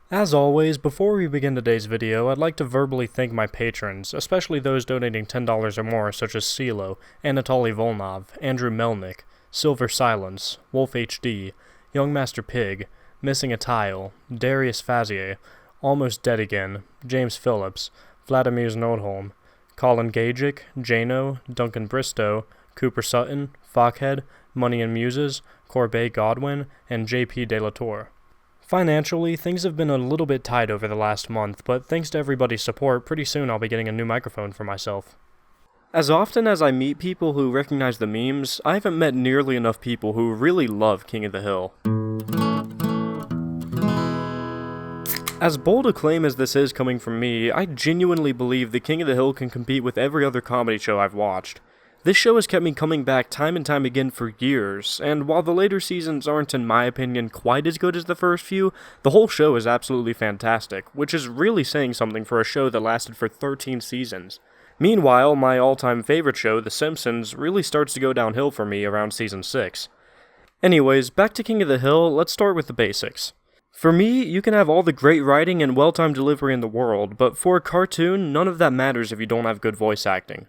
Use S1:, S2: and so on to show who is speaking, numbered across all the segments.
S1: As always, before we begin today's video, I'd like to verbally thank my patrons, especially those donating $10 or more such as CeeLo, Anatoly Volnov, Andrew Melnick, Silver Silence, Wolf HD, Young Master Pig, Missing a Tile, Darius Fazier, Almost Dead Again, James Phillips, Vladimir Nordholm, Colin Gajic, Jano, Duncan Bristow, Cooper Sutton, Fockhead, Money and Muses, Corbet Godwin, and JP De La Tour. Financially, things have been a little bit tight over the last month, but thanks to everybody's support, pretty soon I'll be getting a new microphone for myself. As often as I meet people who recognize the memes, I haven't met nearly enough people who really love King of the Hill. As bold a claim as this is coming from me, I genuinely believe that King of the Hill can compete with every other comedy show I've watched. This show has kept me coming back time and time again for years, and while the later seasons aren't, in my opinion, quite as good as the first few, the whole show is absolutely fantastic, which is really saying something for a show that lasted for 13 seasons. Meanwhile, my all-time favorite show, The Simpsons, really starts to go downhill for me around season 6. Anyways, back to King of the Hill, let's start with the basics. For me, you can have all the great writing and well-timed delivery in the world, but for a cartoon, none of that matters if you don't have good voice acting.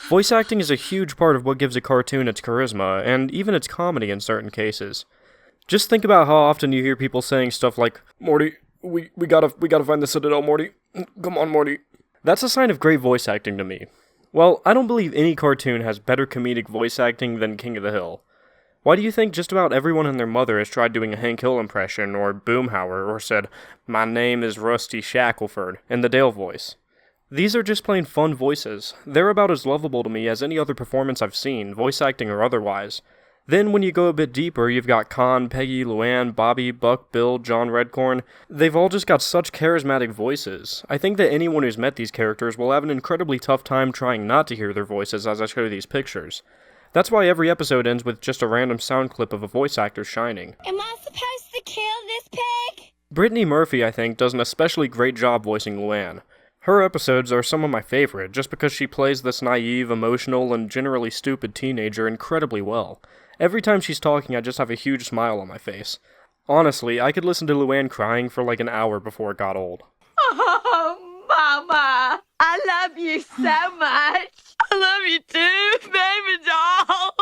S1: Voice acting is a huge part of what gives a cartoon its charisma, and even its comedy in certain cases. Just think about how often you hear people saying stuff like, "Morty, we gotta find the Citadel, Morty. Come on, Morty." That's a sign of great voice acting to me. Well, I don't believe any cartoon has better comedic voice acting than King of the Hill. Why do you think just about everyone and their mother has tried doing a Hank Hill impression, or Boomhauer, or said, "My name is Rusty Shackelford," in the Dale voice? These are just plain fun voices. They're about as lovable to me as any other performance I've seen, voice acting or otherwise. Then when you go a bit deeper, you've got Con, Peggy, Luann, Bobby, Buck, Bill, John Redcorn. They've all just got such charismatic voices. I think that anyone who's met these characters will have an incredibly tough time trying not to hear their voices as I show these pictures. That's why every episode ends with just a random sound clip of a voice actor shining.
S2: Am I supposed to kill this pig?
S1: Brittany Murphy, I think, does an especially great job voicing Luann. Her episodes are some of my favorite, just because she plays this naive, emotional, and generally stupid teenager incredibly well. Every time she's talking, I just have a huge smile on my face. Honestly, I could listen to Luann crying for like an hour before it got old.
S2: Oh, Mama, I love you so much. I love you too, baby doll.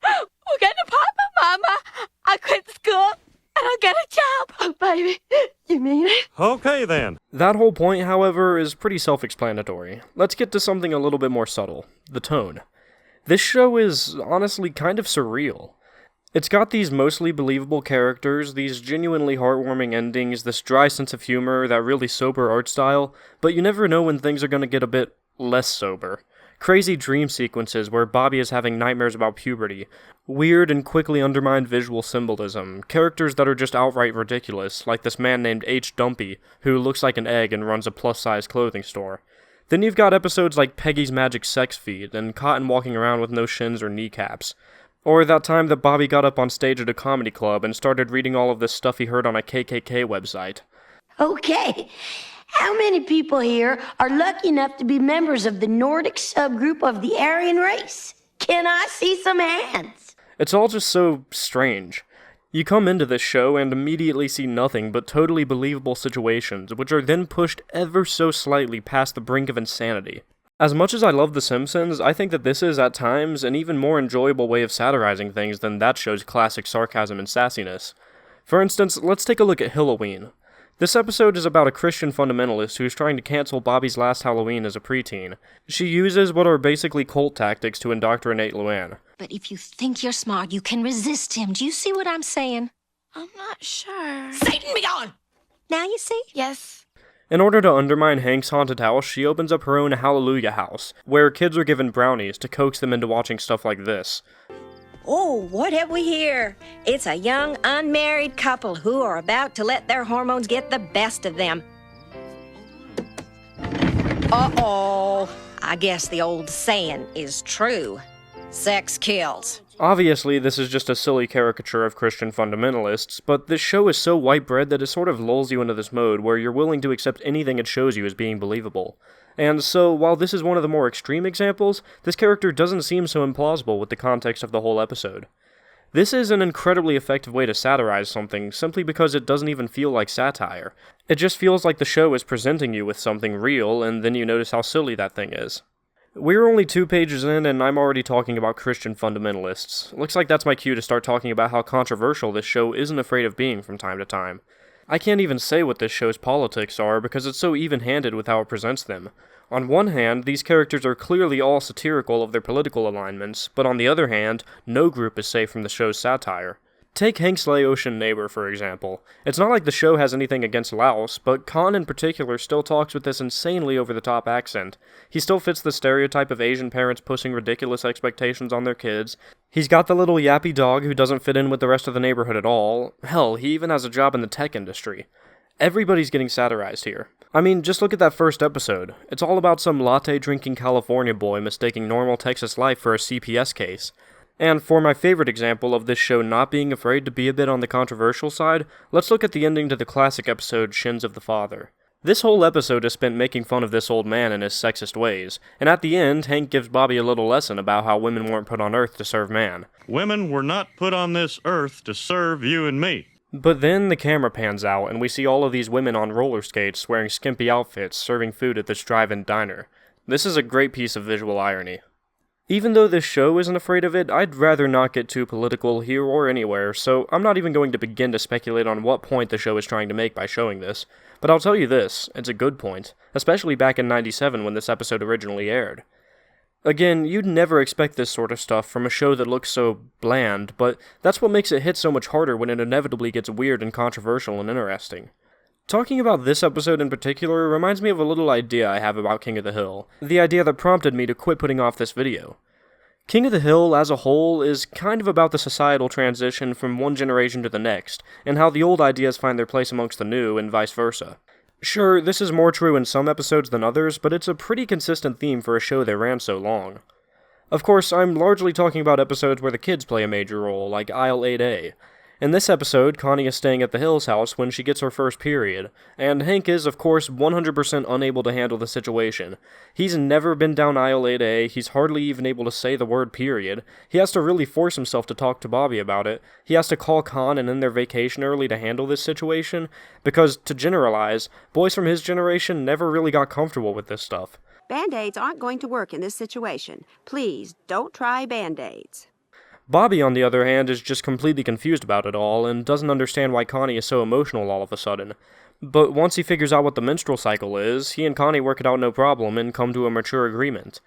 S2: We're going to Papa, Mama. I quit school and I'll get a job. Oh, baby, you mean it?
S3: Okay, then.
S1: That whole point, however, is pretty self-explanatory. Let's get to something a little bit more subtle. The tone. This show is, honestly, kind of surreal. It's got these mostly believable characters, these genuinely heartwarming endings, this dry sense of humor, that really sober art style, but you never know when things are gonna get a bit less sober. Crazy dream sequences where Bobby is having nightmares about puberty, weird and quickly undermined visual symbolism, characters that are just outright ridiculous, like this man named H. Dumpy, who looks like an egg and runs a plus-size clothing store. Then you've got episodes like Peggy's Magic Sex Feed, and Cotton walking around with no shins or kneecaps. Or that time that Bobby got up on stage at a comedy club and started reading all of this stuff he heard on a KKK website.
S4: Okay, how many people here are lucky enough to be members of the Nordic subgroup of the Aryan race? Can I see some hands?
S1: It's all just so strange. You come into this show and immediately see nothing but totally believable situations, which are then pushed ever so slightly past the brink of insanity. As much as I love The Simpsons, I think that this is, at times, an even more enjoyable way of satirizing things than that show's classic sarcasm and sassiness. For instance, let's take a look at Halloween. This episode is about a Christian fundamentalist who's trying to cancel Bobby's last Halloween as a preteen. She uses what are basically cult tactics to indoctrinate Luann.
S5: But if you think you're smart, you can resist him. Do you see what I'm saying?
S2: I'm not sure.
S5: Satan be gone! Now you see?
S2: Yes.
S1: In order to undermine Hank's haunted house, she opens up her own Hallelujah house, where kids are given brownies to coax them into watching stuff like this.
S4: Oh, what have we here?
S5: It's a young, unmarried couple who are about to let their hormones get the best of them. Uh-oh. I guess the old saying is true. Sex kills.
S1: Obviously, this is just a silly caricature of Christian fundamentalists, but this show is so white bread that it sort of lulls you into this mode where you're willing to accept anything it shows you as being believable. And so, while this is one of the more extreme examples, this character doesn't seem so implausible with the context of the whole episode. This is an incredibly effective way to satirize something simply because it doesn't even feel like satire. It just feels like the show is presenting you with something real, and then you notice how silly that thing is. We're only 2 pages in, and I'm already talking about Christian fundamentalists. Looks like that's my cue to start talking about how controversial this show isn't afraid of being from time to time. I can't even say what this show's politics are because it's so even-handed with how it presents them. On one hand, these characters are clearly all satirical of their political alignments, but on the other hand, no group is safe from the show's satire. Take Hank's Laotian neighbor, for example. It's not like the show has anything against Laos, but Khan in particular still talks with this insanely over-the-top accent. He still fits the stereotype of Asian parents pushing ridiculous expectations on their kids. He's got the little yappy dog who doesn't fit in with the rest of the neighborhood at all. Hell, he even has a job in the tech industry. Everybody's getting satirized here. I mean, just look at that first episode. It's all about some latte-drinking California boy mistaking normal Texas life for a CPS case. And for my favorite example of this show not being afraid to be a bit on the controversial side, let's look at the ending to the classic episode Shins of the Father. This whole episode is spent making fun of this old man and his sexist ways, and at the end, Hank gives Bobby a little lesson about how women weren't put on Earth to serve man.
S3: Women were not put on this earth to serve you and me.
S1: But then the camera pans out, and we see all of these women on roller skates wearing skimpy outfits serving food at this drive-in diner. This is a great piece of visual irony. Even though this show isn't afraid of it, I'd rather not get too political here or anywhere, so I'm not even going to begin to speculate on what point the show is trying to make by showing this. But I'll tell you this, it's a good point, especially back in '97 when this episode originally aired. Again, you'd never expect this sort of stuff from a show that looks so bland, but that's what makes it hit so much harder when it inevitably gets weird and controversial and interesting. Talking about this episode in particular reminds me of a little idea I have about King of the Hill, the idea that prompted me to quit putting off this video. King of the Hill, as a whole, is kind of about the societal transition from one generation to the next, and how the old ideas find their place amongst the new, and vice versa. Sure, this is more true in some episodes than others, but it's a pretty consistent theme for a show that ran so long. Of course, I'm largely talking about episodes where the kids play a major role, like Aisle 8A. In this episode, Connie is staying at the Hills house when she gets her first period, and Hank is, of course, 100% unable to handle the situation. He's never been down aisle 8A, he's hardly even able to say the word period. He has to really force himself to talk to Bobby about it. He has to call Con and end their vacation early to handle this situation, because, to generalize, boys from his generation never really got comfortable with this stuff.
S6: Band-Aids aren't going to work in this situation. Please, don't try Band-Aids.
S1: Bobby, on the other hand, is just completely confused about it all, and doesn't understand why Connie is so emotional all of a sudden. But once he figures out what the menstrual cycle is, he and Connie work it out no problem and come to a mature agreement.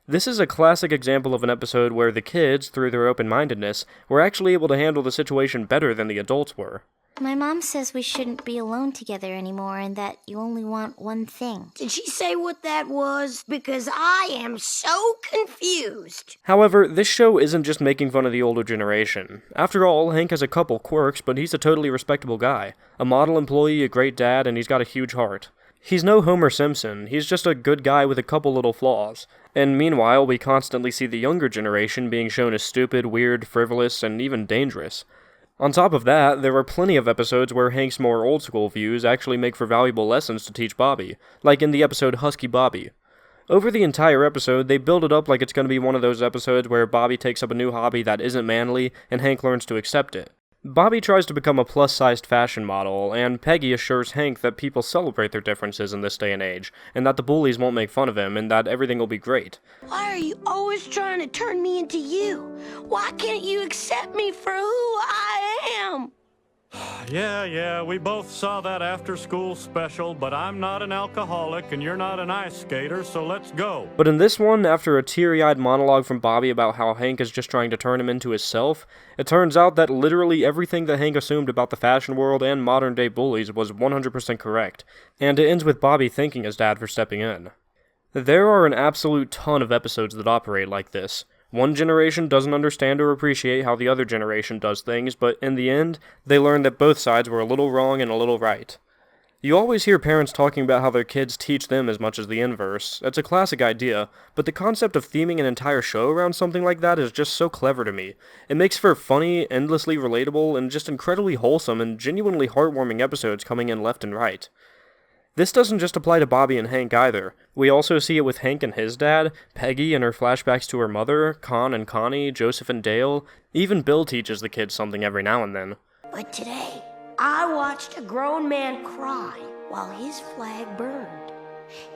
S1: This is a classic example of an episode where the kids, through their open-mindedness, were actually able to handle the situation better than the adults were.
S7: My mom says we shouldn't be alone together anymore and that you only want one thing.
S4: Did she say what that was? Because I am so confused.
S1: However, this show isn't just making fun of the older generation. After all, Hank has a couple quirks, but he's a totally respectable guy. A model employee, a great dad, and he's got a huge heart. He's no Homer Simpson, he's just a good guy with a couple little flaws. And meanwhile, we constantly see the younger generation being shown as stupid, weird, frivolous, and even dangerous. On top of that, there are plenty of episodes where Hank's more old-school views actually make for valuable lessons to teach Bobby, like in the episode Husky Bobby. Over the entire episode, they build it up like it's going to be one of those episodes where Bobby takes up a new hobby that isn't manly, and Hank learns to accept it. Bobby tries to become a plus-sized fashion model, and Peggy assures Hank that people celebrate their differences in this day and age, and that the bullies won't make fun of him, and that everything will be great.
S4: Why are you always trying to turn me into you? Why can't you accept me for who I am?
S3: Yeah, we both saw that after-school special, but I'm not an alcoholic and you're not an ice skater, so let's go.
S1: But in this one, after a teary-eyed monologue from Bobby about how Hank is just trying to turn him into his self, it turns out that literally everything that Hank assumed about the fashion world and modern-day bullies was 100% correct, and it ends with Bobby thanking his dad for stepping in. There are an absolute ton of episodes that operate like this. One generation doesn't understand or appreciate how the other generation does things, but in the end, they learn that both sides were a little wrong and a little right. You always hear parents talking about how their kids teach them as much as the inverse. It's a classic idea, but the concept of theming an entire show around something like that is just so clever to me. It makes for funny, endlessly relatable, and just incredibly wholesome and genuinely heartwarming episodes coming in left and right. This doesn't just apply to Bobby and Hank either. We also see it with Hank and his dad, Peggy and her flashbacks to her mother, Con and Connie, Joseph and Dale. Even Bill teaches the kids something every now and then.
S4: But today, I watched a grown man cry while his flag burned.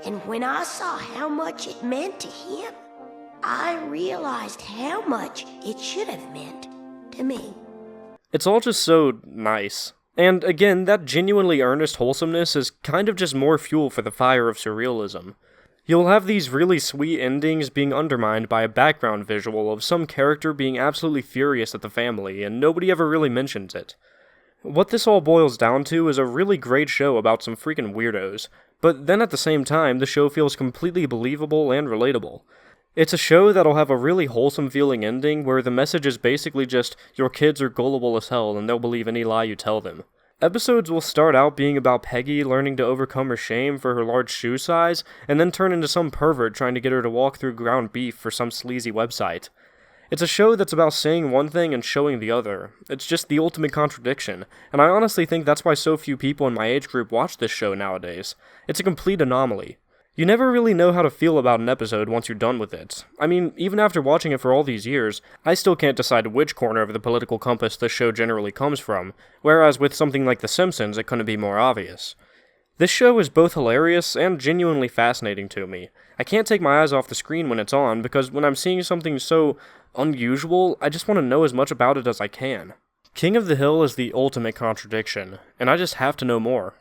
S4: And when I saw how much it meant to him, I realized how much it should have meant to me.
S1: It's all just so nice. And again, that genuinely earnest wholesomeness is kind of just more fuel for the fire of surrealism. You'll have these really sweet endings being undermined by a background visual of some character being absolutely furious at the family, and nobody ever really mentions it. What this all boils down to is a really great show about some freaking weirdos, but then at the same time, the show feels completely believable and relatable. It's a show that'll have a really wholesome feeling ending where the message is basically just, your kids are gullible as hell and they'll believe any lie you tell them. Episodes will start out being about Peggy learning to overcome her shame for her large shoe size, and then turn into some pervert trying to get her to walk through ground beef for some sleazy website. It's a show that's about saying one thing and showing the other. It's just the ultimate contradiction, and I honestly think that's why so few people in my age group watch this show nowadays. It's a complete anomaly. You never really know how to feel about an episode once you're done with it. I mean, even after watching it for all these years, I still can't decide which corner of the political compass this show generally comes from, whereas with something like The Simpsons it couldn't be more obvious. This show is both hilarious and genuinely fascinating to me. I can't take my eyes off the screen when it's on, because when I'm seeing something so unusual, I just want to know as much about it as I can. King of the Hill is the ultimate contradiction, and I just have to know more.